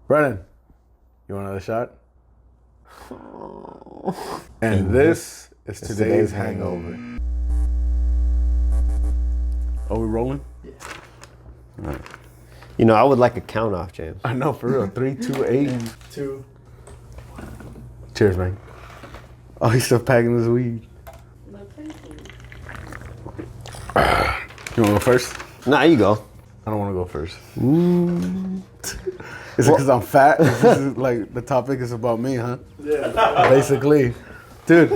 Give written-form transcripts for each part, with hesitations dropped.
Brennan, you want another shot? And this is today's hangover. Are we rolling? Yeah. All right. You know, I would like a count off, James. I know, for real. 3, 2, 8. 2. Cheers, man. Oh, he's still packing his weed. No, thank you. You want to go first? Nah, you go. I don't want to go first. Is it because I'm fat? This is like the topic is about me, huh? Yeah. Basically. Dude,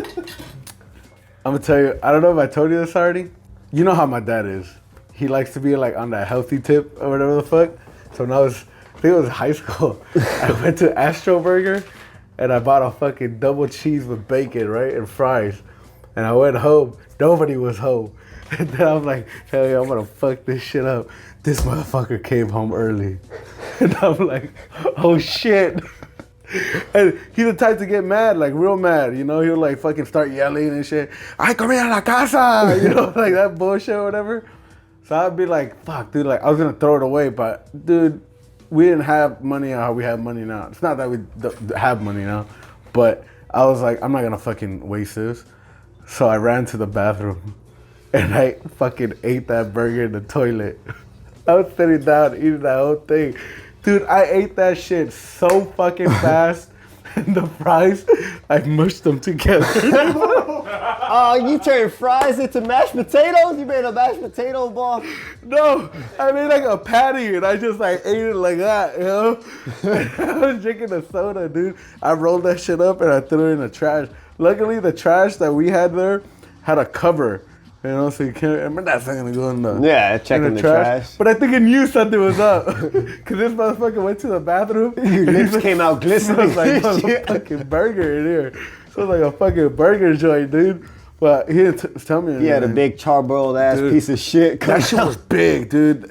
I'm going to tell you, I don't know if I told you this already. You know how my dad is. He likes to be like on that healthy tip or whatever the fuck. So when I think it was high school, I went to Astro Burger and I bought a fucking double cheese with bacon, right? And fries. And I went home. Nobody was home. And then I'm like, hell yeah, I'm gonna fuck this shit up. This motherfucker came home early. And I'm like, oh shit. And he's the type to get mad, like real mad, you know? He'll like fucking start yelling and shit. Ay, come here a la casa, you know, like that bullshit or whatever. So I'd be like, fuck, dude, like I was gonna throw it away, but dude, we didn't have money how we have money now. It's not that we have money now, but I was like, I'm not gonna fucking waste this. So I ran to the bathroom and I fucking ate that burger in the toilet. I was sitting down eating that whole thing. Dude, I ate that shit so fucking fast. And the fries, I mushed them together. Oh, you turned fries into mashed potatoes? You made a mashed potato ball? No, I made like a patty and I just like ate it like that, you know? I was drinking a soda, dude. I rolled that shit up and I threw it in the trash. Luckily, the trash that we had there had a cover. You know, so you can't, remember that's not gonna go in the checking the trash. But I think it knew something was up. Cause this motherfucker went to the bathroom. Your lips came out glistening. It was like a fucking burger in here. So it was like a fucking burger joint, dude. But he didn't tell me anything. He had a big charbroiled ass piece of shit. That shit was big, dude.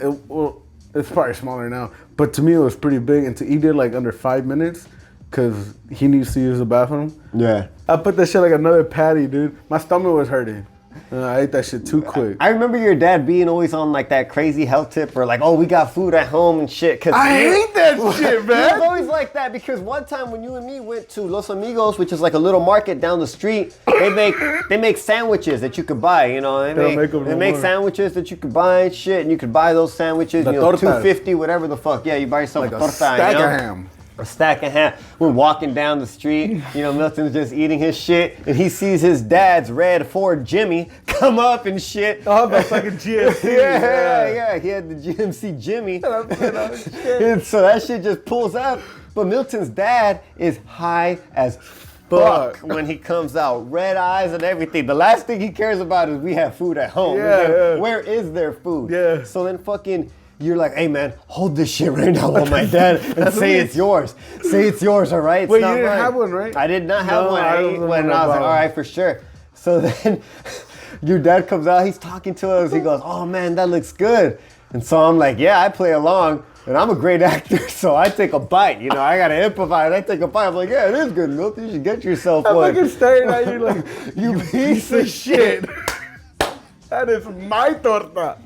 It's probably smaller now. But to me, it was pretty big. And to eat it like under 5 minutes, cause he needs to use the bathroom. Yeah. I put that shit like another patty, dude. My stomach was hurting. I ate that shit too quick. I remember your dad being always on like that crazy health tip or like, oh, we got food at home and shit. Cause I hate that shit, man. He was always like that because one time when you and me went to Los Amigos, which is like a little market down the street, they make sandwiches that you could buy. You know, they make sandwiches that you could buy and shit, and you could buy those sandwiches. The you know, tortas. $2.50, whatever the fuck. Yeah, you buy yourself Like a a torta. stack of ham. A stack of ham. We're walking down the street, you know, Milton's just eating his shit, and he sees his dad's red Ford Jimmy come up and shit. Oh, the fucking GMC. yeah, he had the GMC Jimmy. And so that shit just pulls up. But Milton's dad is high as fuck when he comes out. Red eyes and everything. The last thing he cares about is we have food at home. Yeah. Where is their food? Yeah. So then fucking... You're like, hey man, hold this shit right now on my dad and say it's yours. Say it's yours, all right? It's Wait, not you didn't mine. have one, right? I did not have one. I I don't ate know one and I was like, about all right, for sure. So then your dad comes out, he's talking to us. He goes, oh man, that looks good. And so I'm like, yeah, I play along. And I'm a great actor, so I take a bite. You know, I gotta improvise. I take a bite. I'm like, yeah, it is good, Milk. You should get yourself one. I'm fucking staring at you like, you piece of shit. That is my torta.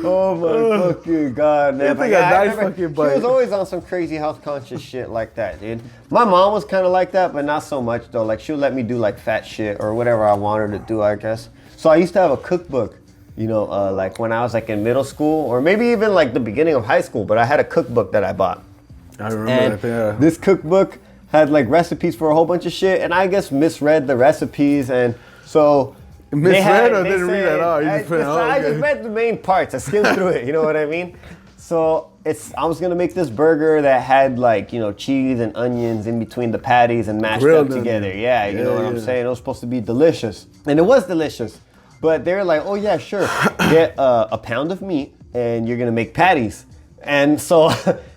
Oh my fucking God, man. You think a nice fucking bite. She was always on some crazy health conscious shit like that, dude. My mom was kind of like that, but not so much though. Like she would let me do like fat shit or whatever I wanted to do, I guess. So I used to have a cookbook, you know, like when I was like in middle school or maybe even like the beginning of high school, but I had a cookbook that I bought. I remember that, yeah. This cookbook had like recipes for a whole bunch of shit, and I guess misread the recipes, and so... Misread or didn't read at all? I just read the main parts. I skimmed through it. You know what I mean? So I was gonna make this burger that had like, you know, cheese and onions in between the patties and mashed up together. Yeah, you know what I'm saying? It was supposed to be delicious, and it was delicious. But they're like, oh yeah, sure, get a pound of meat, and you're gonna make patties. And so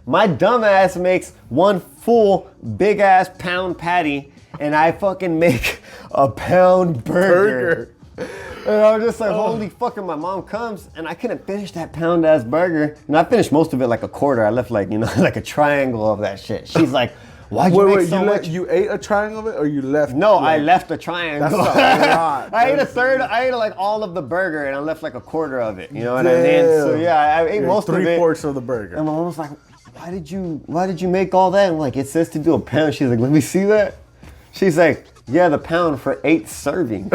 my dumb ass makes one full big ass pound patty, and I fucking make a pound burger. And I was just like, holy fuck, and my mom comes, and I couldn't finish that pound-ass burger. And I finished most of it like a quarter. I left like, you know, like a triangle of that shit. She's like, why'd you make so much? You ate a triangle of it, or you left? No, I left a triangle. That's a lot. I ate a third, I ate like all of the burger, and I left like a quarter of it. You know what I mean? So yeah, I ate most of it. 3/4 of the burger. And my mom was like, why did you make all that? I'm like, it says to do a pound. She's like, let me see that. She's like, yeah, the pound for 8 servings.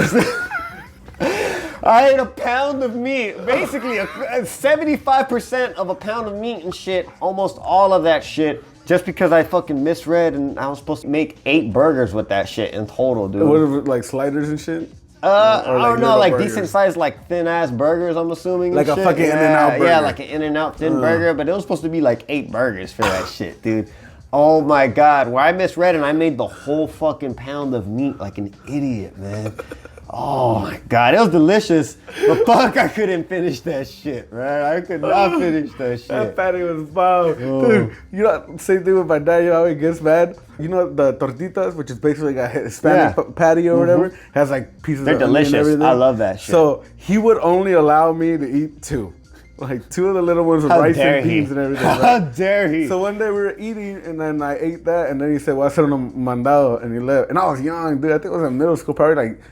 I ate a pound of meat, basically 75% of a pound of meat and shit, almost all of that shit, just because I fucking misread and I was supposed to make 8 burgers with that shit in total, dude. What is it, like sliders and shit? I don't know, like decent sized, like thin ass burgers, I'm assuming. Like a shit. fucking In-N-Out burger. Yeah, like an In-N-Out thin burger, but it was supposed to be like 8 burgers for that shit, dude. Oh my God, where I misread and I made the whole fucking pound of meat like an idiot, man. Oh my God, it was delicious, but fuck, I couldn't finish that shit, right? I could not finish that shit. That patty was bomb. Dude, you know, same thing with my dad, you know how he gets mad? You know the tortitas, which is basically like a Hispanic patty or whatever, has like pieces They're of onion delicious. and everything. I love that shit. So he would only allow me to eat 2. Like 2 of the little ones with rice and beans and everything. Right? How dare he? So one day we were eating and then I ate that and then he said, well, I said on a mandado and he left. And I was young, dude. I think I was in middle school, probably like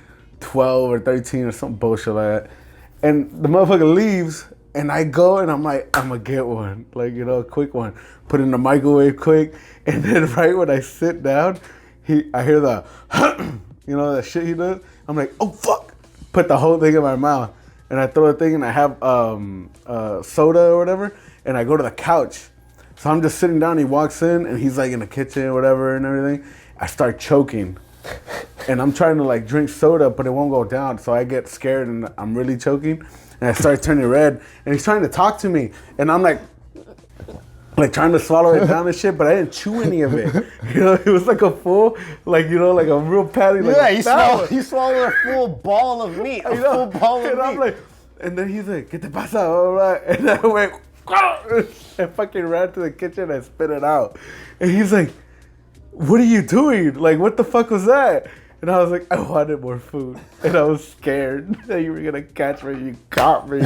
12 or 13 or some bullshit like that. And the motherfucker leaves and I go and I'm like, I'm gonna get one. Like, you know, a quick one. Put it in the microwave quick. And then right when I sit down, I hear the, you know, that shit he does. I'm like, oh fuck. Put the whole thing in my mouth. And I throw the thing and I have soda or whatever. And I go to the couch. So I'm just sitting down. He walks in and he's like in the kitchen or whatever and everything. I start choking. And I'm trying to like drink soda, but it won't go down. So I get scared and I'm really choking. And I start turning red. And he's trying to talk to me. And I'm like trying to swallow it down and shit, but I didn't chew any of it. You know, it was like a full, like, you know, like a real patty. Like yeah, you swallowed a full ball of meat. A full ball of meat. I'm like, and then he's like, ¿Qué te pasa? All right. And I went, and fucking ran to the kitchen and spit it out. And he's like, what are you doing? Like, what the fuck was that? And I was like, I wanted more food. And I was scared that you were going to catch me. You caught me.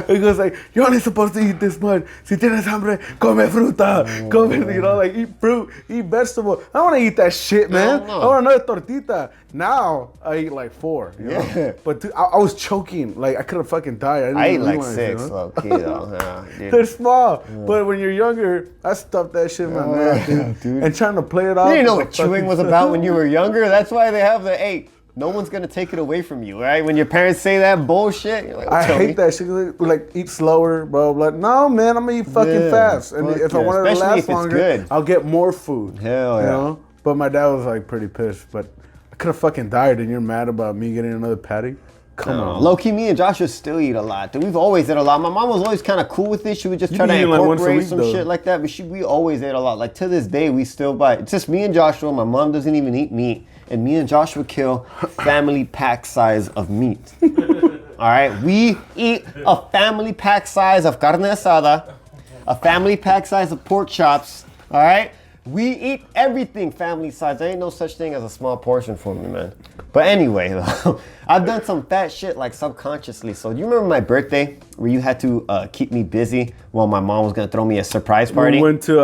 He goes like, you're only supposed to eat this much. Si tienes hambre, come fruta. Come, you know, like eat fruit, eat vegetable. I don't want to eat that shit, man. I want another tortita. Now, I eat like 4. You know? But dude, I was choking. Like, I could have fucking died. I ate like 6, you know? Low-key, though. Yeah, they're small. But when you're younger, I stuffed that shit in my mouth, dude. And trying to play it off. You didn't know what chewing was about when you were younger. That's why they have the 8. No one's gonna take it away from you, right? When your parents say that bullshit, you're like, I hate that shit. Like, eat slower, blah, blah. No, man, I'm gonna eat fucking fast. And if I want it to last longer, I'll get more food. Hell yeah. You know? But my dad was like pretty pissed. But I could have fucking died, and you're mad about me getting another patty? Come on. Low-key, me and Joshua still eat a lot. Dude, we've always ate a lot. My mom was always kind of cool with it. She would just try to incorporate some shit like that. But we always ate a lot. Like, to this day, we still buy. It's just me and Joshua. My mom doesn't even eat meat. And me and Joshua kill family pack size of meat. All right? We eat a family pack size of carne asada, a family pack size of pork chops. All right? We eat everything family size. There ain't no such thing as a small portion for me, man. But anyway, though, I've done some fat shit like subconsciously. So do you remember my birthday where you had to keep me busy while my mom was going to throw me a surprise party? We went to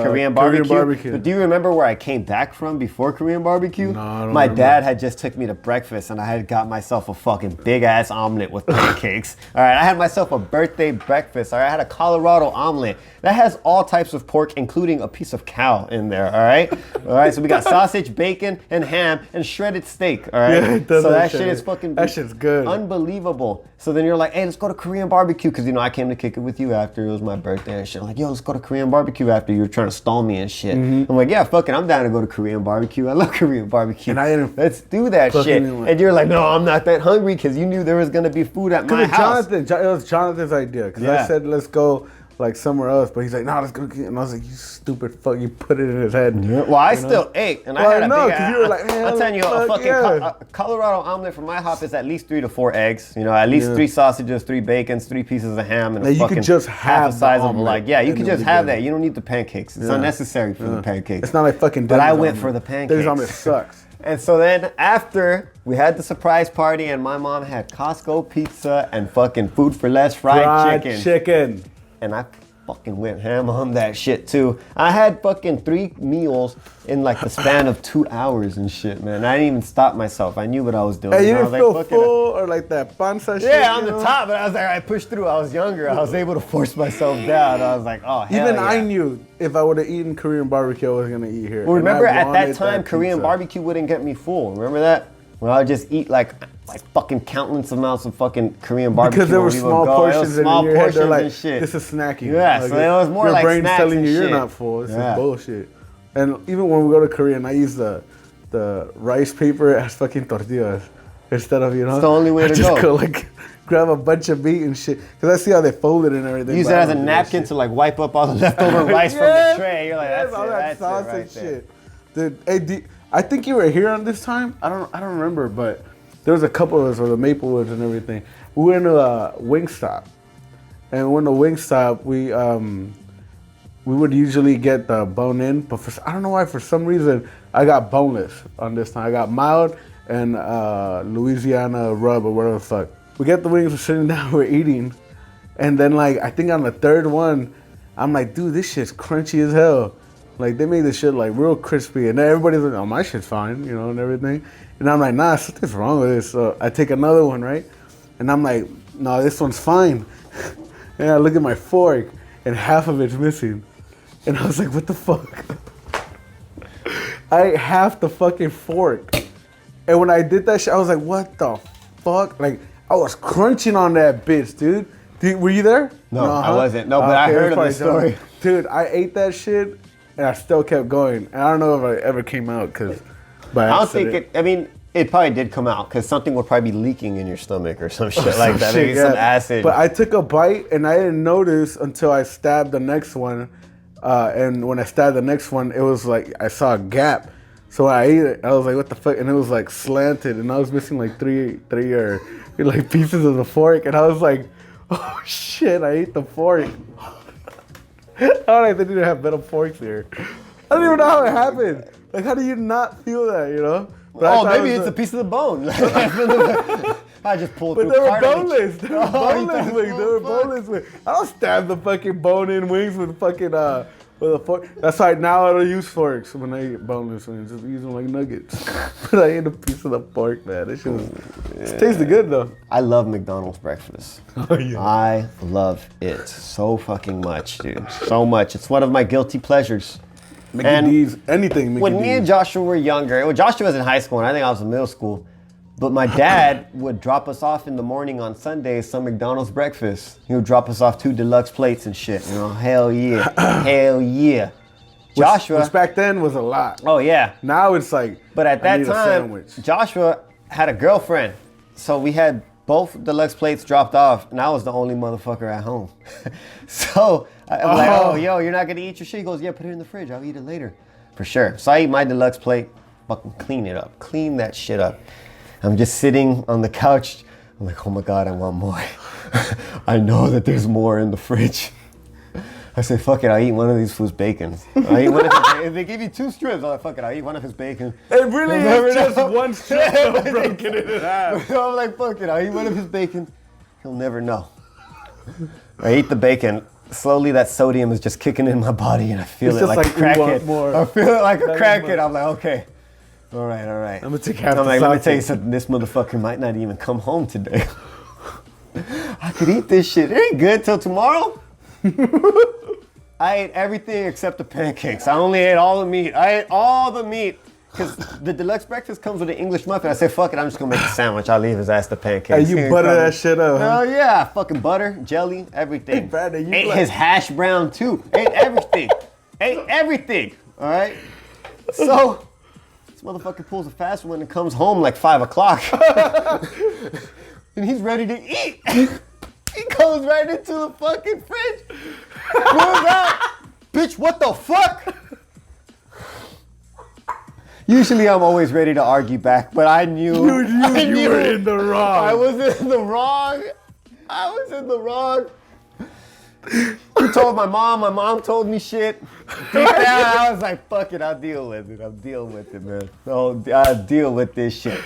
Korean barbecue. But do you remember where I came back from before Korean barbecue? No, I don't My remember. dad had just took me to breakfast and I had got myself a fucking big ass omelet with pancakes. All right, I had myself a birthday breakfast. All right, I had a Colorado omelet that has all types of pork, including a piece of cow in there. All right, so we got sausage, bacon, and ham, and shredded steak. All right, Yeah, so that shit is fucking. That shit's good. Unbelievable. So then you're like, hey, let's go to Korean barbecue, because, you know, I came to kick it with you after it was my birthday and shit. I'm like, yo, let's go to Korean barbecue after you were trying to stall me and shit. I'm like, yeah, fuck it, I'm down to go to Korean barbecue. I love Korean barbecue. And I didn't let's do that shit. And you're like, no, I'm not that hungry, because you knew there was going to be food at my house. It was Jonathan's idea, because I said, let's go like somewhere else, but he's like, nah, let's go. And I was like, you stupid fuck, you put it in his head. Yeah. Well, I still ate, and I had a big ass. You were like, man, I'm telling you, a fucking Colorado omelet from my hop is at least 3 to 4 eggs. You know, at least 3 sausages, 3 bacons, 3 pieces of ham, and a you fucking could just half the size of like, you could just have that. that. You don't need the pancakes. It's unnecessary for the pancakes. It's not like fucking. But I went for the pancakes. Denny's omelet sucks. And so then after we had the surprise party, and my mom had Costco pizza and fucking Food for Less fried chicken. Chicken. And I fucking went ham on that shit too. I had fucking 3 meals in like the span of 2 hours and shit, man. I didn't even stop myself. I knew what I was doing. Hey, you I didn't was feel like, full or like that panza shit? yeah, on the top, but I was like, I pushed through. I was younger. I was able to force myself down. I was like, oh, hell Even yeah. I knew if I would have eaten Korean barbecue, I was gonna eat here. Well, And I remember at that wanted time, Korean pizza. barbecue wouldn't get me full. Remember that? When I would just eat like fucking countless amounts of fucking Korean barbecue. Because there were when we would small go. It was portions small in your head. portions They're like, and shit. this is snacking. Yeah, Like, so it was more your like brain's snacks telling and you you're shit. not full. This Yeah. is bullshit. And even when we go to Korean, I use the rice paper as fucking tortillas instead of, It's the only way I to just go. go like grab a bunch of meat and shit. Because I see how they fold it and everything. Use it but I as a don't do that napkin shit. to like wipe up all the leftover rice from the tray. You're like, that's all it, that that's sauce it right and there. shit. Dude, hey, I think you were here on this time. I don't remember, but there was a couple of us with the Maplewoods and everything. We went to a Wingstop, and when the Wingstop, we would usually get the bone in, but I don't know why. For some reason, I got boneless on this time. I got mild and Louisiana rub or whatever the fuck. We get the wings, we're sitting down, we're eating, and then like I think on the third one, I'm like, dude, this shit's crunchy as hell. Like they made this shit like real crispy, and then everybody's like, oh, my shit's fine, you know, and everything. And I'm like, nah, something's wrong with this. So I take another one, right? And I'm like, no, this one's fine. And I look at my fork, and half of it's missing. And I was like, what the fuck? I ate half the fucking fork. And when I did that shit, I was like, what the fuck? Like, I was crunching on that bitch, dude. Were you there? No, I wasn't. No, but I heard of the story. Dude, I ate that shit, and I still kept going. And I don't know if I ever came out, because by I don't accident. think it, I mean, it probably did come out because something would probably be leaking in your stomach or some shit like that. Maybe some acid. But I took a bite, and I didn't notice until I stabbed the next one. And when I stabbed the next one, it was like, I saw a gap. So when I ate it, I was like, what the fuck? And it was like slanted, and I was missing like three or like pieces of the fork. And I was like, oh shit, I ate the fork. I don't know if they didn't have metal forks here. I don't even know how it happened. Like, how do you not feel that, you know? But maybe it's a piece of the bone. I just pulled But through they were cartilage. boneless. They were boneless wings. They were boneless wings. I don't stab the fucking bone-in wings with fucking with a fork. That's why now I don't use forks when I eat boneless wings. Just use them like nuggets. But I ate a piece of the pork, man. This shit was, it tasted good though. I love McDonald's breakfast. Oh, yeah. I love it so fucking much, dude. So much. It's one of my guilty pleasures. Mickey And D's, anything Mickey When D's. me and Joshua were younger, well, Joshua was in high school and I think I was in middle school, but my dad would drop us off in the morning on Sundays some McDonald's breakfast. He would drop us off 2 deluxe plates and shit. You know, hell yeah. Hell yeah. Joshua. Which back then was a lot. Oh yeah. Now it's like, But at I that need a time, sandwich. Joshua had a girlfriend. So we had both deluxe plates dropped off, and I was the only motherfucker at home. So I'm like, oh, yo, you're not gonna eat your shit? He goes, yeah, put it in the fridge. I'll eat it later. For sure. So I eat my deluxe plate, fucking clean it up. Clean that shit up. I'm just sitting on the couch. I'm like, oh my God, I want more. I know that there's more in the fridge. I said, fuck it, I'll eat one of these fools' bacons. I'll eat one of his, if they give you 2 strips, I'm like, fuck it, I'll eat one of his bacon. It really You'll is never just know. one strip broken in half. I'm like, fuck it, I'll eat one of his bacon. He'll never know. I eat the bacon. Slowly, that sodium is just kicking in my body, and I feel It's it just like a like, you want crackhead. more. I feel it like a That is crackhead. much. I'm like, okay. All right. I'm gonna take half I'm the like, let me tell you sausage. something. This motherfucker might not even come home today. I could eat this shit. It ain't good till tomorrow. I ate everything except the pancakes. I only ate all the meat. I ate all the meat. Because the deluxe breakfast comes with an English muffin. I said, fuck it, I'm just going to make a sandwich. I'll leave his ass the pancakes. Hey, you butter that shit up, huh? Hell yeah. Fucking butter, jelly, everything. Hey, Brandon, you ate like- his hash brown too. Ate everything. Ate everything. All right? So, this motherfucker pulls a fast one and comes home like 5 o'clock. And he's ready to eat. He goes right into the fucking fridge. Pulls out. Bitch, what the fuck? Usually I'm always ready to argue back, but I knew. You were in the wrong. I was in the wrong. I was in the wrong. You told my mom told me shit. Deep down, I was like, fuck it, I'll deal with it. I'm dealing with it, man. I'll deal with this shit.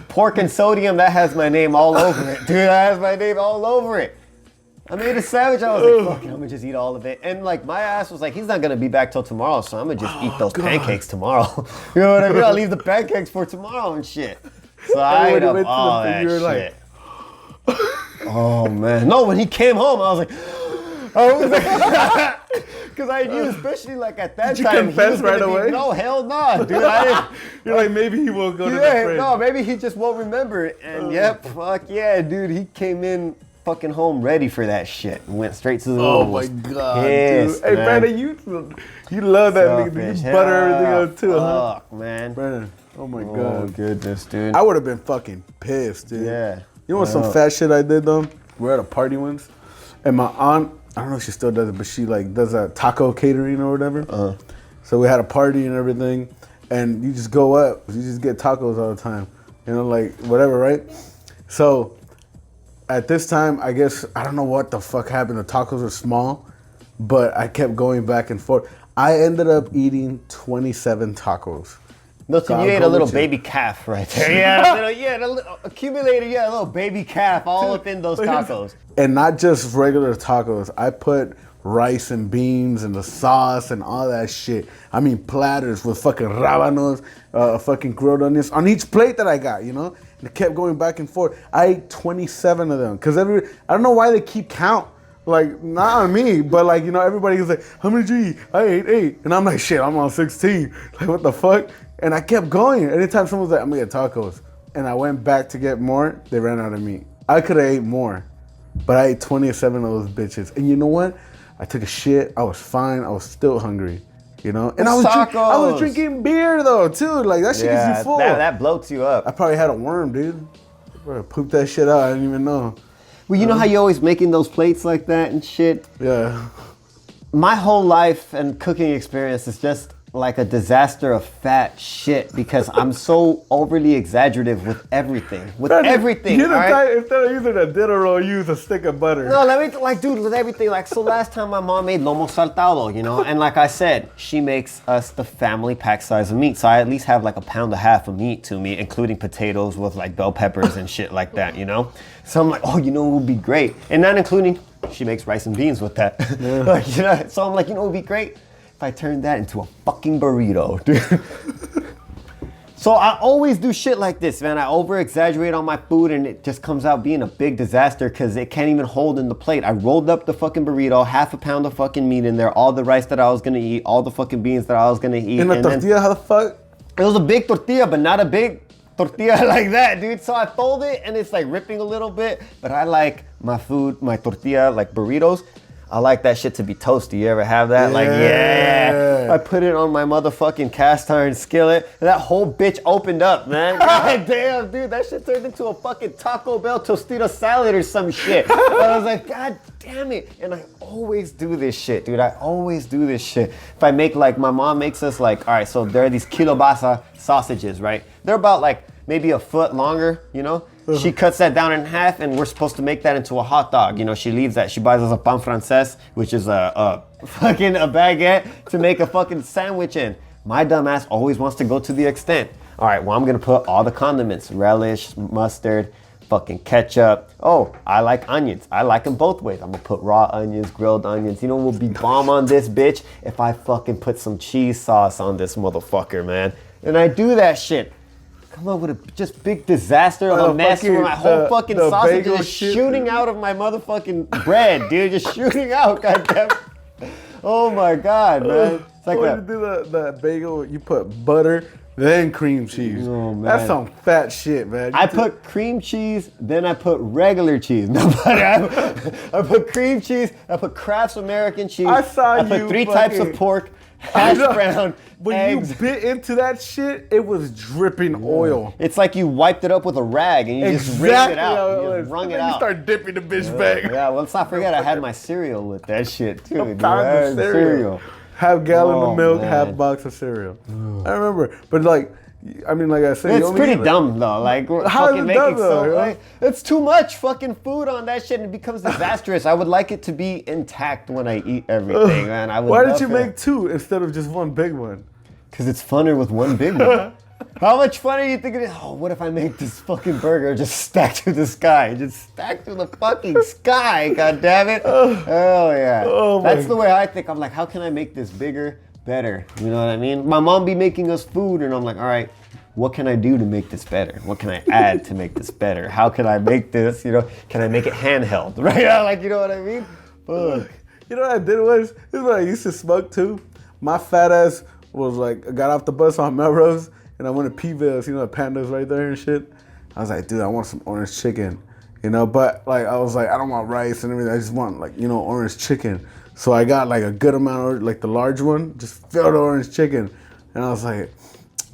Pork and sodium, that has my name all over it. Dude, that has my name all over it. I made a sandwich. I was like, fuck it, I'm gonna just eat all of it. And like my ass was like, he's not gonna be back till tomorrow, so I'm gonna just eat those pancakes tomorrow. You know what I mean? I'll leave the pancakes for tomorrow and shit. So I ate up all that shit. Like, oh man. No, when he came home, I was like, because I knew, especially like at that Did time, you confess he was right away? No, hell no, dude. I didn't. You're like, maybe he won't go to the fridge. No, maybe he just won't remember it. And yep, fuck yeah, dude. He came in fucking home ready for that shit and went straight to the Oh room. my god, Yes, dude. Hey, Brandon, you love that nigga. Selfish. You butter everything up too, huh? Fuck, man. Brandon, oh my Oh god. goodness, dude. I would have been fucking pissed, dude. Yeah. You know what some fat shit I did though? We're at a party once, and my aunt, I don't know if she still does it, but she like does a taco catering or whatever. So we had a party and everything, and you just go up, you just get tacos all the time, you know, like whatever, right? So at this time, I guess I don't know what the fuck happened. The tacos were small, but I kept going back and forth. I ended up eating 27 tacos. Listen, you ate a little baby calf right there. Accumulated, a little baby calf all up in those tacos. And not just regular tacos. I put rice and beans and the sauce and all that shit. I mean, platters with fucking rábanos, fucking grilled onions on each plate that I got, you know? And it kept going back and forth. I ate 27 of them. Because I don't know why they keep count. Like, not on me, but like, you know, everybody was like, how many did you eat? I ate 8. And I'm like, shit, I'm on 16. Like, what the fuck? And I kept going. Anytime someone was like, I'm gonna get tacos. And I went back to get more, they ran out of meat. I could have ate more, but I ate 27 of those bitches. And you know what? I took a shit, I was fine, I was still hungry, you know? And I was drinking beer though, too. Like, that shit gets you full. That bloats you up. I probably had a worm, dude. Bro, pooped that shit out, I didn't even know. Well, you know how you always making those plates like that and shit? Yeah. My whole life and cooking experience is just like a disaster of fat shit because I'm so overly exaggerative with everything. Everything. You're the type, instead of using a dinner roll, use a stick of butter. No, dude, with everything. Like, so last time my mom made lomo saltado, you know, and like I said, she makes us the family pack size of meat. So I at least have like 1.5 pounds of meat to me, including potatoes with like bell peppers and shit like that, you know? So I'm like, oh, you know, it would be great. And not including, she makes rice and beans with that. Yeah. Like, you know, so I'm like, you know, it would be great if I turned that into a fucking burrito, dude. So I always do shit like this, man. I over-exaggerate on my food and it just comes out being a big disaster because it can't even hold in the plate. I rolled up the fucking burrito, 1/2 pound of fucking meat in there, all the rice that I was gonna eat, all the fucking beans that I was gonna eat. In a tortilla, how the fuck? It was a big tortilla, but not a big tortilla like that, dude. So I fold it and it's like ripping a little bit, but I like my food, my tortilla, like burritos. I like that shit to be toasty. You ever have that? Yeah. Like, yeah. I put it on my motherfucking cast iron skillet, and that whole bitch opened up, man. God damn, dude, that shit turned into a fucking Taco Bell Tostito salad or some shit. I was like, God damn it. And I always do this shit, dude. I always do this shit. If I make, like, my mom makes us, like, all right, so there are these kielbasa sausages, right? They're about, like, maybe a foot longer, you know? She cuts that down in half and we're supposed to make that into a hot dog. You know, she leaves that. She buys us a pan francés, which is a baguette to make a fucking sandwich in. My dumb ass always wants to go to the extent. All right, well, I'm going to put all the condiments, relish, mustard, fucking ketchup. Oh, I like onions. I like them both ways. I'm going to put raw onions, grilled onions. You know what will be bomb on this bitch? If I fucking put some cheese sauce on this motherfucker, man. And I do that shit. Come up with a just big disaster of a mess where my whole fucking sausage is shooting out of my motherfucking bread, dude. Just shooting out, goddamn. Oh my God, man. It's like when you do the bagel, you put butter, then cream cheese. Oh, man. That's some fat shit, man. I put cream cheese, then I put regular cheese. No butter. I put cream cheese, I put Kraft's American cheese. I put 3 types of pork. Hash brown, when eggs. You bit into that shit, it was dripping oil. It's like you wiped it up with a rag and you just rinsed it out. You just wrung it out. You start dipping the bitch back. Yeah, well, let's not forget I had my cereal with that shit too. Dude. Cereal. Half gallon of milk, half box of cereal. I remember, but like, I mean, like I said, it's pretty dumb though. Like, how is it dumb though? Like, it's too much fucking food on that shit and it becomes disastrous. I would like it to be intact when I eat everything, man. Why did you make 2 instead of just one big one? Because it's funner with one big one. How much fun are you thinking? Oh, what if I make this fucking burger just stacked to the sky? Just stacked to the fucking sky, god damn it. Oh yeah. That's the way I think. I'm like, how can I make this bigger, better? You know what I mean? My mom be making us food and I'm like, all right, what can I do to make this better? What can I add to make this better? How can I make this, can I make it handheld? Right? Like, you know what I mean? Fuck. You know what I did was, this is what I used to smoke too. My fat ass was like, I got off the bus on Melrose and I went to P-Ville's, the Pandas right there and shit. I was like, dude, I want some orange chicken, but like, I was like, I don't want rice and everything. I just want like, orange chicken. So I got like a good amount of, like the large one, just filled orange chicken. And I was like,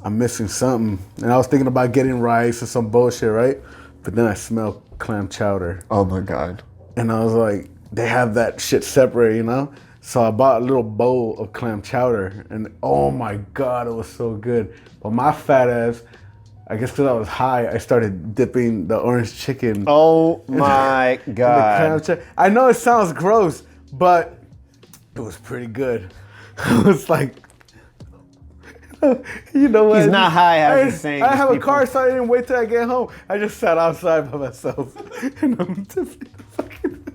I'm missing something. And I was thinking about getting rice or some bullshit, right? But then I smelled clam chowder. Oh my God. And I was like, they have that shit separate, So I bought a little bowl of clam chowder, and oh my God, it was so good. But my fat ass, I guess because I was high, I started dipping the orange chicken. Oh my God. I know it sounds gross, but it was pretty good. It was like, you know what? He's not high, as he's saying. I have a car, so I didn't wait till I get home. I just sat outside by myself. And I'm just fucking...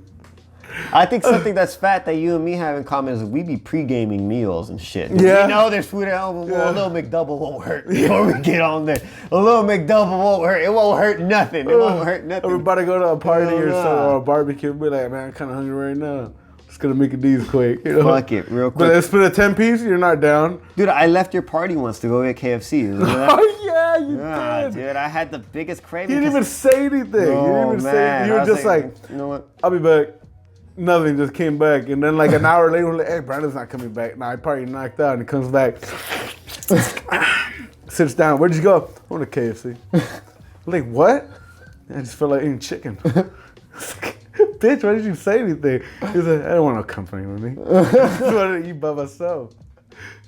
I think something that's fat that you and me have in common is we be pre-gaming meals and shit. Yeah. We know there's food at home, but a little McDouble won't hurt before we get on there. A little McDouble won't hurt. It won't hurt nothing. It won't hurt nothing. Everybody go to a party or something, or a barbecue and be like, man, I'm kind of hungry right now. Just gonna make these quick. Fuck it, real quick. But let's put a 10-piece, you're not down. Dude, I left your party once to go get KFC. Oh yeah, you did. Dude, I had the biggest craving. You didn't even say anything. Oh, you didn't even say. You were just like, you know what? I'll be back. Nothing, just came back. And then like an hour later, we're like, hey, Brandon's not coming back. Nah, I probably knocked out. And he comes back, sits down. Where'd you go? I went to KFC. I'm like, what? I just felt like eating chicken. Bitch, why did you say anything? He's like, I don't want no company with me. I just wanted to eat by myself.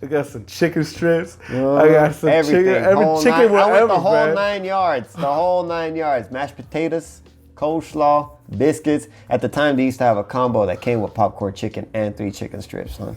I got some chicken strips. I got some everything. chicken. Every chicken, whatever, I went the whole man. 9 yards. The whole 9 yards. Mashed potatoes, coleslaw, biscuits. At the time, they used to have a combo that came with popcorn chicken and 3 chicken strips, huh?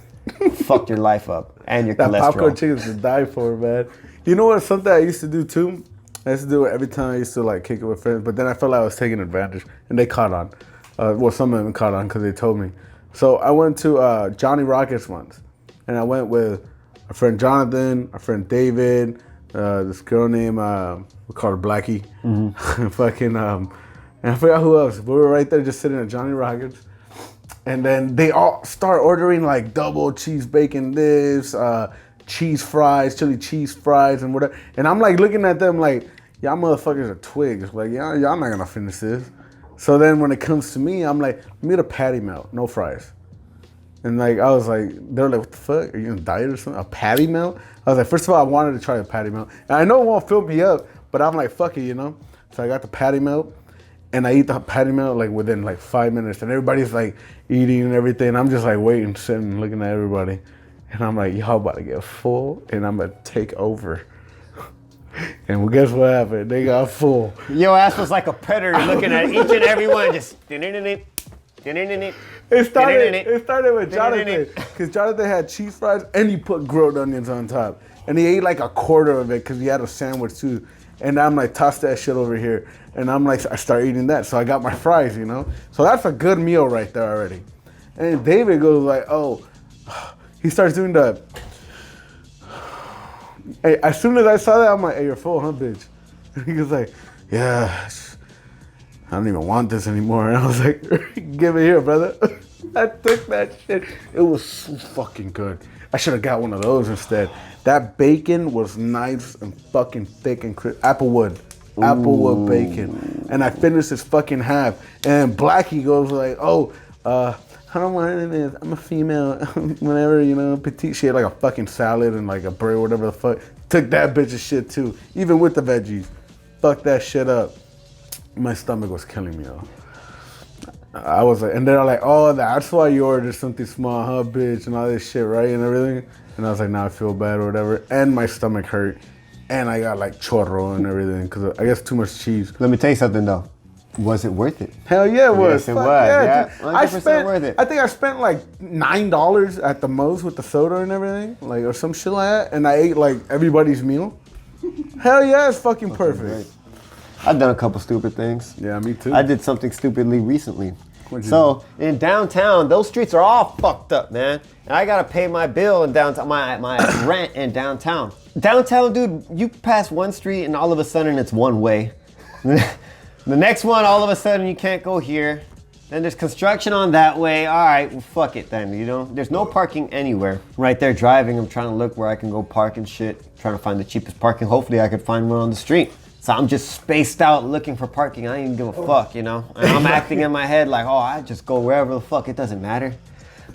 Fucked your life up and your that cholesterol. Popcorn chicken's to die for, man. You know what? Something I used to do too. I used to do it every time I used to like kick it with friends, but then I felt like I was taking advantage, and they caught on. Well, some of them caught on because they told me. So I went to Johnny Rockets once, and I went with our friend Jonathan, our friend David, this girl named we call her Blackie, fucking, and I forgot who else. We were right there just sitting at Johnny Rockets, and then they all start ordering like double cheese bacon this, cheese fries, chili cheese fries, and whatever. And I'm like looking at them like, y'all motherfuckers are twigs. Like y'all not gonna finish this. So then when it comes to me, I'm like, let me get a patty melt, no fries. And like, I was like, they're like, what the fuck? Are you on a diet or something? A patty melt? I was like, first of all, I wanted to try a patty melt. And I know it won't fill me up, but I'm like, fuck it, So I got the patty melt, and I eat the patty melt like within like 5 minutes. And everybody's like eating and everything. I'm just like waiting, sitting, looking at everybody. And I'm like, y'all about to get full, and I'm gonna take over. And well, guess what happened? They got full. Your ass was like a predator looking at each and every one, just. It started with Jonathan, because Jonathan had cheese fries and he put grilled onions on top. And he ate like a quarter of it because he had a sandwich too. And I'm like, toss that shit over here. And I'm like, I start eating that. So I got my fries, So that's a good meal right there already. And then David goes like, oh, he starts doing the. Hey, as soon as I saw that, I'm like, hey, you're full, huh, bitch? And he was like, yeah, I don't even want this anymore. And I was like, give it here, brother. I took that shit. It was so fucking good. I should have got one of those instead. That bacon was nice and fucking thick and crisp. Applewood bacon. And I finished this fucking half. And Blackie goes like, oh, I don't want any of this. I'm a female. Whatever, petite. She had like a fucking salad and like a bread, whatever the fuck. Took that bitch of shit too, even with the veggies. Fuck that shit up. My stomach was killing me, though. I was like, and they're like, oh, that's why you ordered something small, huh, bitch, and all this shit, right, and everything. And I was like, now I feel bad or whatever. And my stomach hurt, and I got like chorro and everything because I guess too much cheese. Let me tell you something though. Was it worth it? Hell yeah, it was. Yes, it was. Yeah, 100% worth it. I think I spent like $9 at the most with the soda and everything, like or some shit like that. And I ate like everybody's meal. Hell yeah, it's fucking perfect. Great. I've done a couple stupid things. Yeah, me too. I did something stupidly recently. What'd you So in downtown, those streets are all fucked up, man. And I gotta pay my bill in downtown, my rent in downtown. Downtown, dude, you pass one street and all of a sudden it's one way. The next one, all of a sudden you can't go here. Then there's construction on that way. All right, well, fuck it then, you know? There's no parking anywhere. Right there driving, I'm trying to look where I can go park and shit. Trying to find the cheapest parking. Hopefully I could find one on the street. So I'm just spaced out looking for parking. I ain't even give a fuck, you know? And I'm acting in my head like, oh, I just go wherever the fuck, it doesn't matter.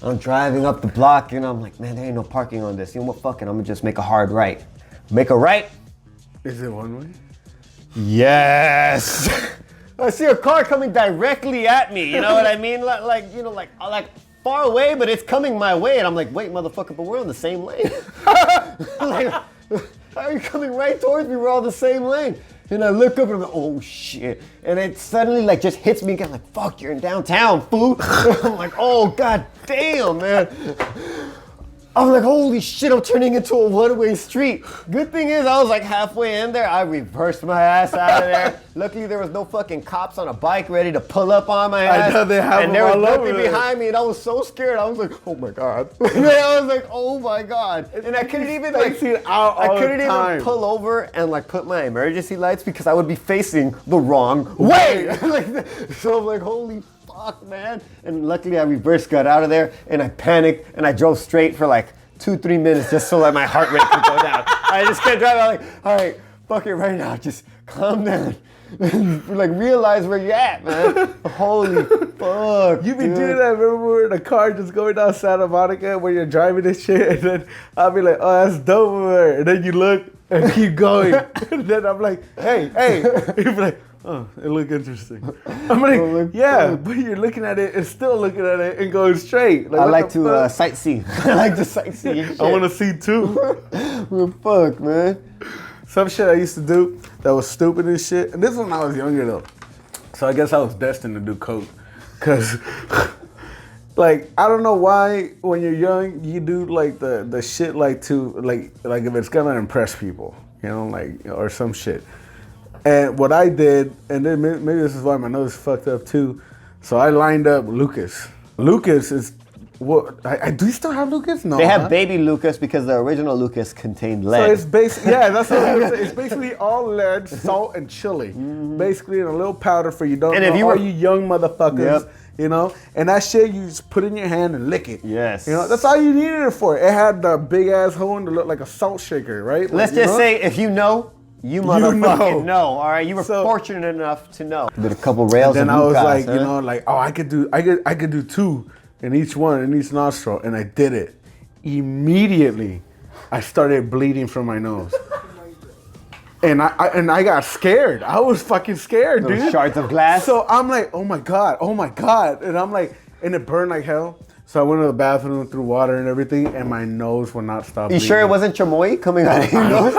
I'm driving up the block and I'm like, man, there ain't no parking on this. You know what, fuck it, I'm gonna just make a hard right. Make a right. Is it one way? Yes! I see a car coming directly at me, you know what I mean? Like far away, but it's coming my way. And I'm like, wait, motherfucker, but we're on the same lane. Like, how are you coming right towards me? We're all the same lane. And I look up and I'm like, oh shit. And it suddenly like just hits me again, like, fuck, you're in downtown, fool. I'm like, oh, god damn, man. I'm like, holy shit, I'm turning into a one-way street. Good thing is I was like halfway in there. I reversed my ass out of there. Luckily, there was no fucking cops on a bike ready to pull up on my ass. I know they have and them there was all over nothing there. behind me, and I was so scared. I was like, oh my god. And I was like, oh my god. And I couldn't even like, I couldn't even pull over and like put my emergency lights because I would be facing the wrong way. Like, so I'm like, holy fuck, man. And luckily I reversed, got out of there, and I panicked, and I drove straight for like 2-3 minutes just so that my heart rate could go down. I just kept driving. I'm like, all right, fuck it right now. Just calm down. Like, realize where you're at, man. Holy fuck, You be dude. doing that, remember we were in a car just going down Santa Monica where you're driving this shit, and then I'll be like, oh, that's dope over there. And then you look and keep going. And then I'm like, hey. You be like, oh, it look interesting. I'm like, yeah, but you're looking at it and still looking at it and going straight. I like to sightsee. I like to sightsee. Shit. I want to see too. Well, fuck, man. Some shit I used to do that was stupid and shit. And this is when I was younger though. So I guess I was destined to do coke. Cause like, I don't know why when you're young, you do like the shit like to, like if it's gonna impress people, you know, like, or some shit. And what I did, and then maybe this is why my nose is fucked up too. So I lined up Lucas. Lucas is what? Do you still have Lucas? No. They have baby Lucas because the original Lucas contained lead. So it's basically, yeah, that's what I was saying. It's basically all lead, salt, and chili. Basically in a little powder for you don't And know, if you all were- you young motherfuckers. Yep. You know, and that shit you just put in your hand and lick it. Yes. You know, that's all you needed it for. It had the big ass hole and it looked like a salt shaker, right? Let's Like, you just know? say, if you know, you motherfucking know. All right, you were So- fortunate enough to know. Did a couple rails. Then of I was Lucas, like, huh? you know, like, oh, I could do 2 in each one, in each nostril, and I did it. Immediately, I started bleeding from my nose. And I got scared. I was fucking scared, Those dude. shards of glass. So I'm like, oh my god. And I'm like, and it burned like hell. So I went to the bathroom, threw water and everything, and my nose would not stop You bleeding. sure it wasn't chamoy coming out of your nose?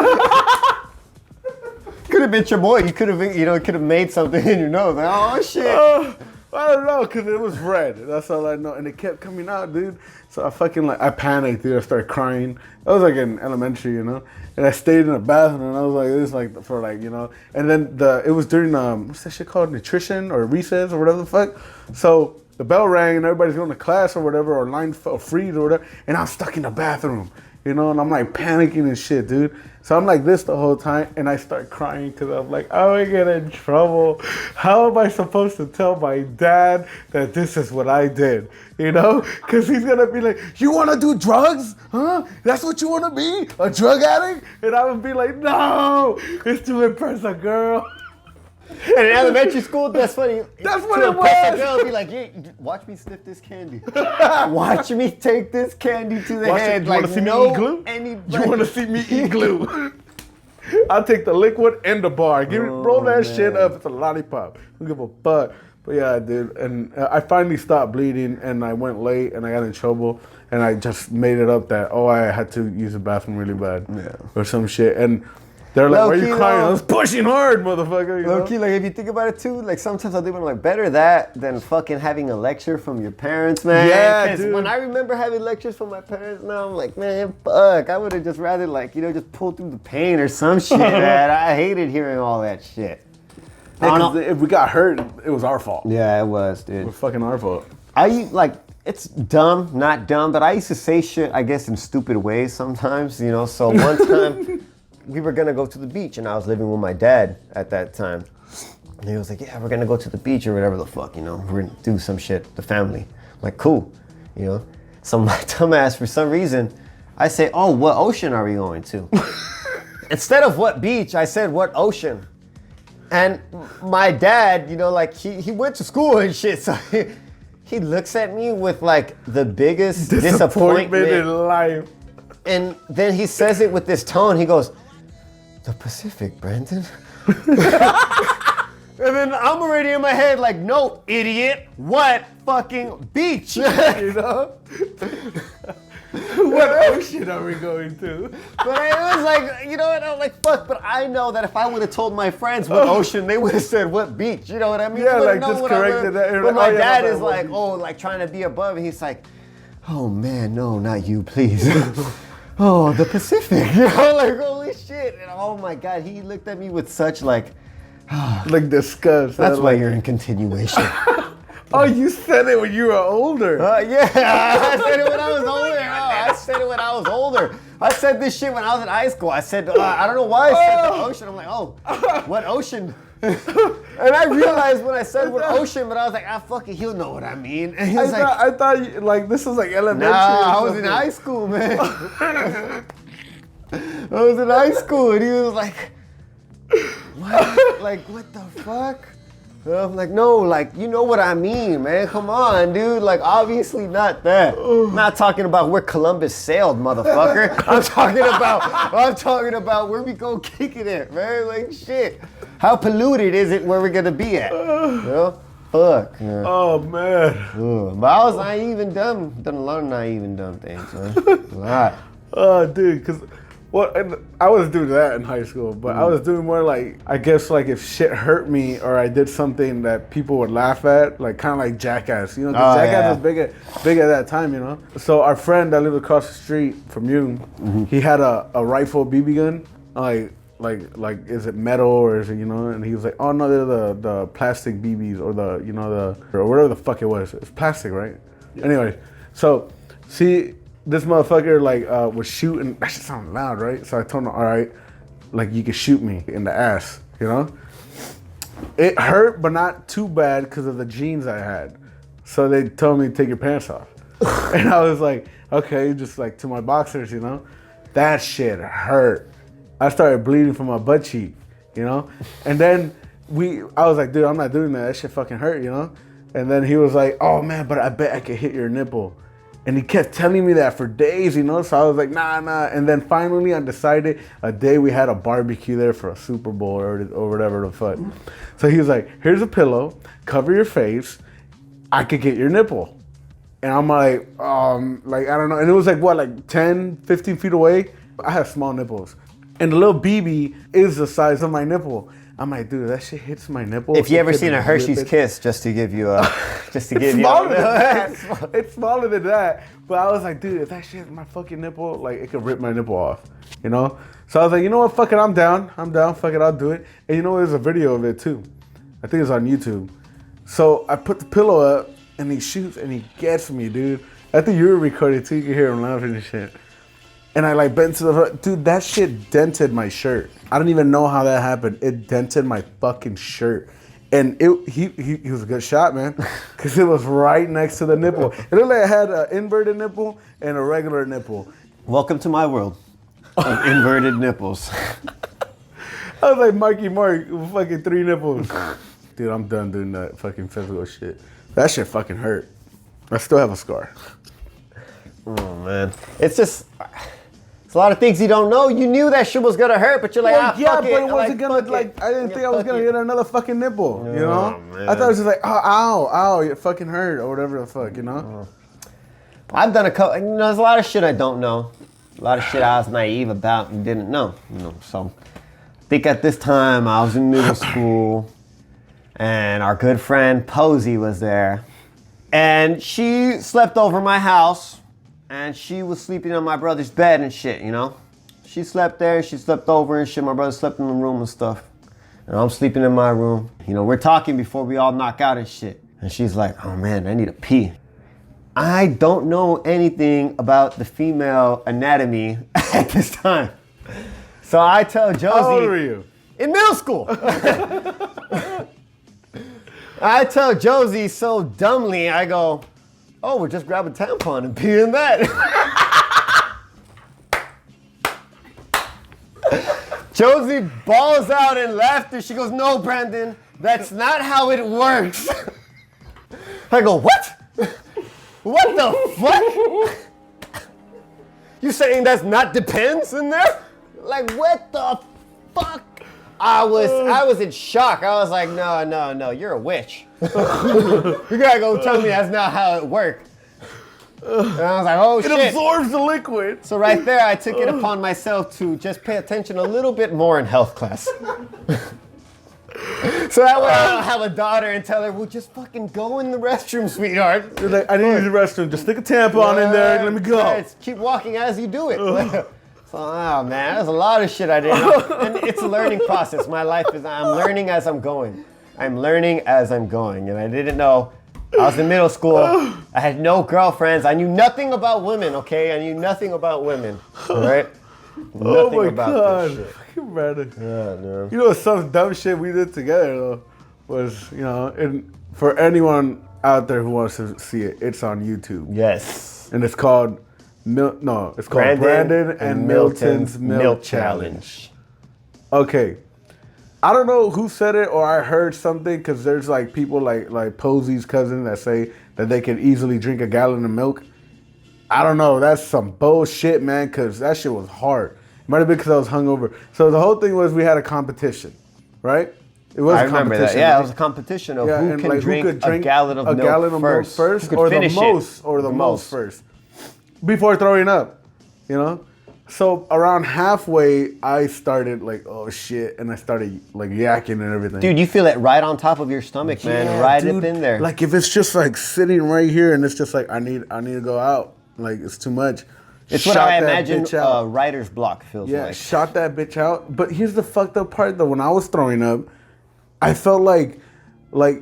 Could have been chamoy. You could have, you know, could have made something in your nose. Like, oh shit. I don't know, cause it was red. That's all I know, and it kept coming out, dude. So I fucking I panicked, dude. I started crying. I was like in elementary, you know, and I stayed in the bathroom, and I was like, this like for like, you know, and then it was during what's that shit called, nutrition or recess or whatever the fuck. So the bell rang and everybody's going to class or whatever, or line freeze or whatever, and I'm stuck in the bathroom, you know, and I'm like panicking and shit, dude. So I'm like this the whole time, and I start crying because I'm like, I'm gonna get in trouble. How am I supposed to tell my dad that this is what I did? You know? Because he's gonna be like, you wanna do drugs? Huh? That's what you wanna be? A drug addict? And I would be like, no, it's to impress a girl. And in elementary school, that's funny. That's what To it impress a was. girl, be like, yeah, watch me sniff this candy. Watch me take this candy to the head. You Like, wanna see me no eat glue? anybody. You wanna see me eat glue? I'll take the liquid and the bar. Roll that shit up. It's a lollipop. Don't give a fuck. But yeah, dude. And I finally stopped bleeding, and I went late, and I got in trouble, and I just made it up that, oh, I had to use the bathroom really bad. Yeah. Or some shit. And They're like, why are Low-key, you crying? though. I was pushing hard, motherfucker. You know? Low-key, like, if you think about it, too, like, sometimes I think, I'm like, better that than fucking having a lecture from your parents, man. Yeah, 'Cause dude. when I remember having lectures from my parents, now I'm like, man, fuck. I would have just rather, like, you know, just pull through the pain or some shit, man. I hated hearing all that shit. I Yeah, don't 'cause know. if we got hurt, it was our fault. Yeah, it was, It dude. was fucking our fault. It's dumb, not dumb, but I used to say shit, I guess, in stupid ways sometimes, you know. So one time, we were gonna go to the beach, and I was living with my dad at that time. And he was like, yeah, we're gonna go to the beach or whatever the fuck, you know. We're gonna do some shit, the family. I'm like, cool, you know. So my dumbass, for some reason, I say, oh, what ocean are we going to? Instead of what beach, I said, what ocean? And my dad, you know, like, he went to school and shit, so he looks at me with, like, the biggest disappointment in life. And then he says it with this tone. He goes, the Pacific, Brandon. And then I'm already in my head like, no, idiot. What fucking beach? You know? What ocean are we going to? But it was like, you know what? I'm like, fuck. But I know that if I would have told my friends what ocean, they would have said what beach. You know what I mean? Yeah, They like, would've known just what I corrected would've- that. You're But like, my oh, yeah, dad my is bad, like, what oh, like trying to be above. And he's like, oh man, no, not you, please. Oh, the Pacific. You know, like, holy shit. And oh my God, he looked at me with such like, Like disgust. that's why like, you're in continuation. oh, you said it when you were older. Yeah, I said it when I was older. I said it when I was older. I said this shit when I was in high school. I said, I don't know why I said the ocean. I'm like, oh, what ocean? And I realized when I said what ocean, but I was like, fuck it, he'll know what I mean. And he was like, I thought you, like this was like elementary. nah, I or was in something. high school, man. I was in high school, and he was like, what? Like, what the fuck? And I'm like, no, like, you know what I mean, man. Come on, dude. Like, obviously not that. I'm not talking about where Columbus sailed, motherfucker. I'm talking about where we go kicking it, man. Like, shit. How polluted is it where we're gonna be at? You know? Fuck. Man. Oh man. But I was naive and dumb. Done a lot of naive and dumb things, man. A lot. Oh, dude, because I was doing that in high school, but I was doing more like, I guess, like if shit hurt me or I did something that people would laugh at, like kind of like Jackass, you know, 'cause Jackass was big at that time, you know. So our friend that lived across the street from you, he had a rifle BB gun, like is it metal or is it, you know? And he was like, oh no, they're the plastic BBs or the, you know, or whatever the fuck it was. It's plastic, right? Yeah. Anyway, so see. This motherfucker was shooting. That shit sounded loud, right? So I told him, all right, like you can shoot me in the ass, you know? It hurt, but not too bad because of the jeans I had. So they told me to take your pants off. And I was like, okay, just like to my boxers, you know? That shit hurt. I started bleeding from my butt cheek, you know? And then I was like, dude, I'm not doing that. That shit fucking hurt, you know? And then he was like, oh man, but I bet I could hit your nipple. And he kept telling me that for days, you know? So I was like, nah. And then finally I decided a day we had a barbecue there for a Super Bowl or whatever the fuck. So he was like, here's a pillow, cover your face. I could get your nipple. And I'm like, I don't know. And it was like, what, like 10, 15 feet away? I have small nipples. And the little BB is the size of my nipple. I'm like, dude, that shit hits my nipple. If you ever seen a Hershey's Kiss, just to give you It's smaller than that. It's smaller than that. But I was like, dude, if that shit hits my fucking nipple, like it could rip my nipple off, you know? So I was like, you know what, fuck it, I'm down. Fuck it, I'll do it. And you know, there's a video of it too. I think it's on YouTube. So I put the pillow up and he shoots and he gets me, dude. I think you were recording too, you can hear him laughing and shit. And I like bent to the front. Dude, that shit dented my shirt. I don't even know how that happened. It dented my fucking shirt. And he was a good shot, man. Because it was right next to the nipple. It looked like I had an inverted nipple and a regular nipple. Welcome to my world of inverted nipples. I was like Marky Mark with fucking 3 nipples. Dude, I'm done doing that fucking physical shit. That shit fucking hurt. I still have a scar. Oh, man. It's just... a lot of things you don't know. You knew that shit was gonna hurt, but you're like, yeah, fuck but it wasn't gonna, fuck like, it. I didn't think I was gonna get another fucking nipple, you know? Man. I thought it was just like, oh, ow, it fucking hurt, or whatever the fuck, you know? I've done a couple, you know, there's a lot of shit I don't know. A lot of shit I was naive about and didn't know, you know, so. think at this time I was in middle school, and our good friend Posey was there. And she slept over my house, and she was sleeping on my brother's bed and shit, you know? She slept there, she slept over and shit. My brother slept in the room and stuff. And I'm sleeping in my room. You know, we're talking before we all knock out and shit. And she's like, oh man, I need to pee. I don't know anything about the female anatomy at this time. So I tell Josie. How old were you? In middle school. I tell Josie so dumbly, I go, oh, we'll just grab a tampon and pee in that. Josie balls out in laughter. She goes, no, Brandon, that's not how it works. I go, what? What the fuck? You saying that's not depends in there? Like, what the fuck? I was in shock. I was like, no, you're a witch. You gotta go tell me that's not how it works. And I was like, oh shit. It absorbs the liquid. So right there, I took it upon myself to just pay attention a little bit more in health class. So that way I don't have a daughter and tell her, well, just fucking go in the restroom, sweetheart. You're like, I need to use the restroom. Just stick a tampon in there and let me go. Right, keep walking as you do it. So, oh man, there's a lot of shit I didn't know. And it's a learning process. My life is, I'm learning as I'm going. I'm learning as I'm going. And I didn't know. I was in middle school. I had no girlfriends. I knew nothing about women, okay? I knew nothing about women, all right? Oh Nothing my about God. this shit. Fucking Brandon. Yeah, man. You know, some dumb shit we did together, though, was, you know, and for anyone out there who wants to see it, it's on YouTube. Yes. And it's called, it's called Brandon and Milton's Milk Challenge. Okay. I don't know who said it or I heard something because there's like people like Posey's cousin that say that they can easily drink a gallon of milk. I don't know. That's some bullshit, man, because that shit was hard. It might have been because I was hungover. So the whole thing was we had a competition, right? It was I a remember competition. that. Yeah, right? it was a competition of Yeah, who and, can like, drink a gallon of milk first, who or could the finish most, it. or the most first, before throwing up, you know. So around halfway, I started like, oh shit, and I started like yakking and everything. Dude, you feel it right on top of your stomach, man, Yeah, right dude. up in there. Like if it's just like sitting right here and it's just like I need to go out, like it's too much. It's Shot what I that imagine bitch out. writer's block feels Yeah, like. shot that bitch out. But here's the fucked up part though. When I was throwing up, I felt like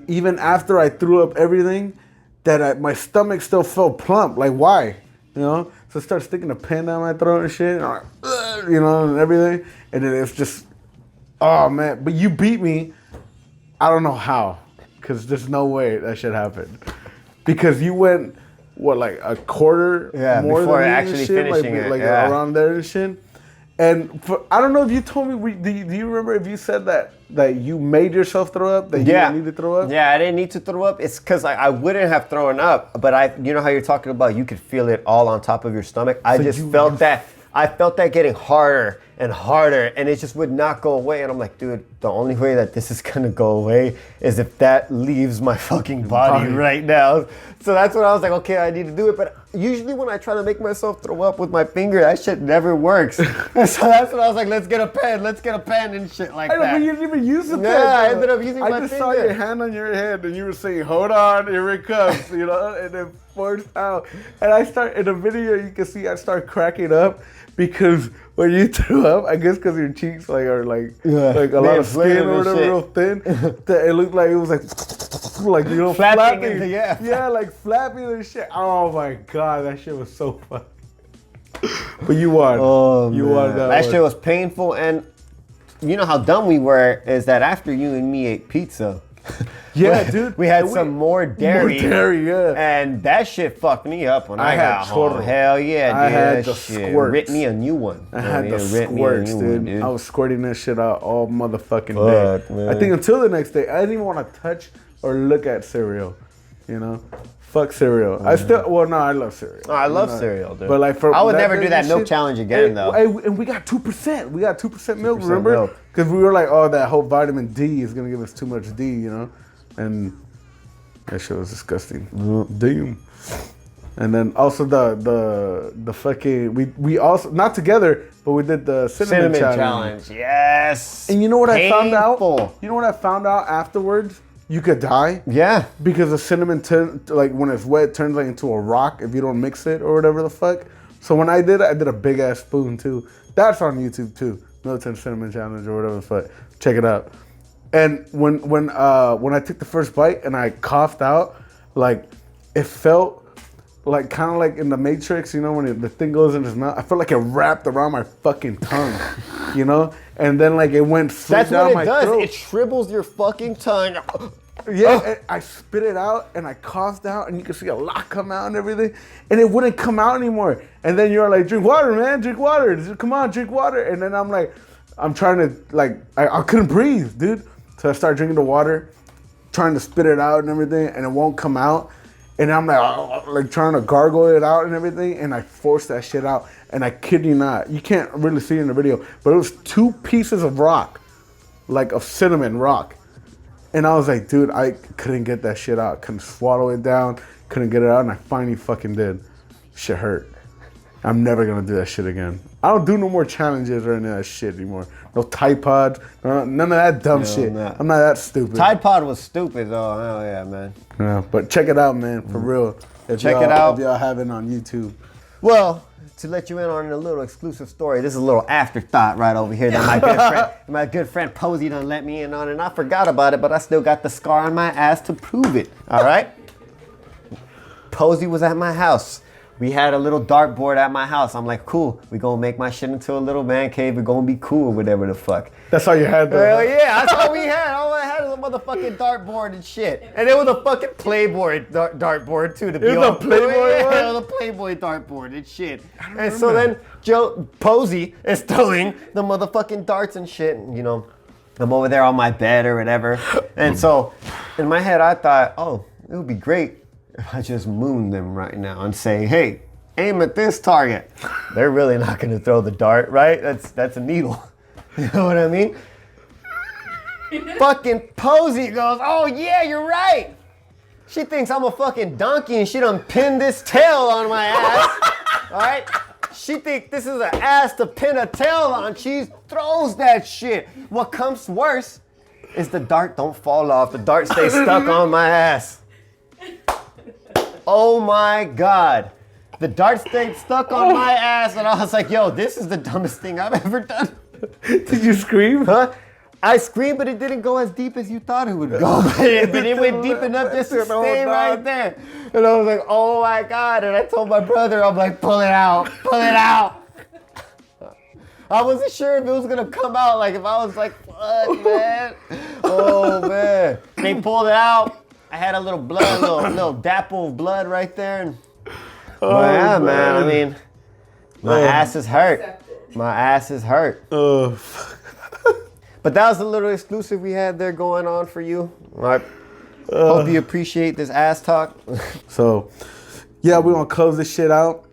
even after I threw up everything, that my stomach still felt plump. Like why? You know? So I started sticking a pen down my throat and shit, and I'm like, ugh, you know, and everything. And then it's just, oh man. But you beat me. I don't know how, because there's no way that shit happened. Because you went, what, like a quarter more before than me actually and shit? finishing it. Like Yeah. around there and shit. And I don't know if you told me, do you remember if you said that you made yourself throw up? That you didn't need to throw up? Yeah, I didn't need to throw up. It's because I wouldn't have thrown up, but you know how you're talking about you could feel it all on top of your stomach? I just felt that. I felt that getting harder and harder, and it just would not go away. And I'm like, dude, the only way that this is gonna go away is if that leaves my fucking body right now. So that's when I was like, okay, I need to do it. But usually when I try to make myself throw up with my finger, that shit never works. And so that's when I was like, let's get a pen and shit like I know, that. but you didn't even use the pen. Yeah, I though. ended up using my I just finger. saw your hand on your head, and you were saying, hold on, here it comes, you know, and then forced out. And in the video, you can see I start cracking up because when you threw up, I guess because your cheeks are like a lot of skin or whatever, real thin, that it looked like it was like you know, flapping. Yeah, like flapping and shit. Oh my God, that shit was so funny. But you won. Oh, you won that That one. shit was painful, and you know how dumb we were is that after you and me ate pizza, yeah, dude, we had some more dairy. More dairy, yeah. And that shit fucked me up when I got home. Hell yeah, dude. I had the shit squirts. Rip me a new one. I had the squirts, dude. I was squirting that shit out all motherfucking day. Man. I think until the next day, I didn't even want to touch or look at cereal. You know, fuck cereal. I love cereal. Oh, I love cereal, dude. But like I would never do that milk challenge again, though. And we got 2%. We got 2% milk, remember? Because we were like, oh, that whole vitamin D is gonna give us too much D, you know? And that shit was disgusting. Damn. And then also the fucking we also not together, but we did the cinnamon challenge. Yes. And you know what I found out? Painful. You know what I found out afterwards? You could die. Yeah. Because the cinnamon like when it's wet, it turns like into a rock if you don't mix it or whatever the fuck. So when I did a big ass spoon too. That's on YouTube too. Militant Cinnamon Challenge or whatever the fuck. Check it out. And when I took the first bite and I coughed out, like it felt like kind of like in the Matrix, you know, when the thing goes in his mouth. I felt like it wrapped around my fucking tongue, you know, and then like it went straight down my throat. That's what it does. It shrivels your fucking tongue. Yeah, I spit it out and I coughed out, and you could see a lot come out and everything, and it wouldn't come out anymore. And then you're like, drink water, man, drink water. Come on, drink water. And then I'm like, I'm trying to like, I couldn't breathe, dude. So I started drinking the water, trying to spit it out and everything, and it won't come out. And I'm like trying to gargle it out and everything, and I forced that shit out. And I kid you not, you can't really see it in the video, but it was 2 pieces of rock, like of cinnamon rock. And I was like, dude, I couldn't get that shit out. Couldn't swallow it down, couldn't get it out, and I finally fucking did. Shit hurt. I'm never gonna do that shit again. I don't do no more challenges or any of that shit anymore. No Tide Pods, none of that dumb shit. Nah. I'm not that stupid. Tide Pod was stupid though. Oh yeah, man. Yeah, but check it out, man, for real. Check it out. If y'all have it on YouTube. Well, to let you in on a little exclusive story, this is a little afterthought right over here that my good friend Posey done let me in on, and I forgot about it, but I still got the scar on my ass to prove it. All right. Posey was at my house. We had a little dartboard at my house. I'm like, cool, we gonna make my shit into a little man cave. We're gonna be cool, whatever the fuck. That's all you had though. Hell yeah, that's all we had. All I had was a motherfucking dartboard and shit. And it was a fucking Playboy dartboard too. To be it was a Playboy one? Yeah, it was a Playboy dartboard and shit. And so then Joe Posey is throwing the motherfucking darts and shit. And, you know, I'm over there on my bed or whatever. And so in my head I thought, oh, it would be great if I just moon them right now and say, hey, aim at this target. They're really not gonna throw the dart, right? That's a needle. You know what I mean? Fucking Posey goes, oh yeah, you're right. She thinks I'm a fucking donkey and she done pinned this tail on my ass. All right? She thinks this is an ass to pin a tail on. She throws that shit. What comes worse is the dart don't fall off. The dart stays stuck on my ass. Oh my God. The dart stayed stuck on my ass, and I was like, yo, this is the dumbest thing I've ever done. Did you scream? Huh? I screamed, but it didn't go as deep as you thought it would go. but it went deep enough just to stay right there. And I was like, oh my God. And I told my brother, I'm like, pull it out, pull it out. I wasn't sure if it was gonna come out, like if I was like, what, man? Oh man. They pulled it out. I had a little blood, little dapple of blood right there. And, yeah, man. I mean, my ass is hurt. My ass is hurt. But that was a little exclusive we had there going on for you. I hope you appreciate this ass talk. So, yeah, we're gonna close this shit out.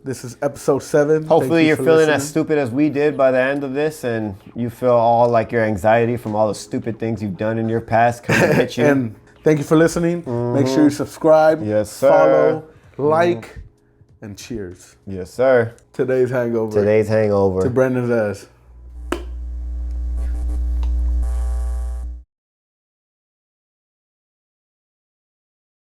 This is episode 7. Hopefully you're feeling as stupid as we did by the end of this, and you feel all like your anxiety from all the stupid things you've done in your past can hit you. And thank you for listening. Make sure you subscribe, yes, sir. Follow, like, and cheers. Yes, sir. Today's hangover. Today's hangover. To Brendan's ass.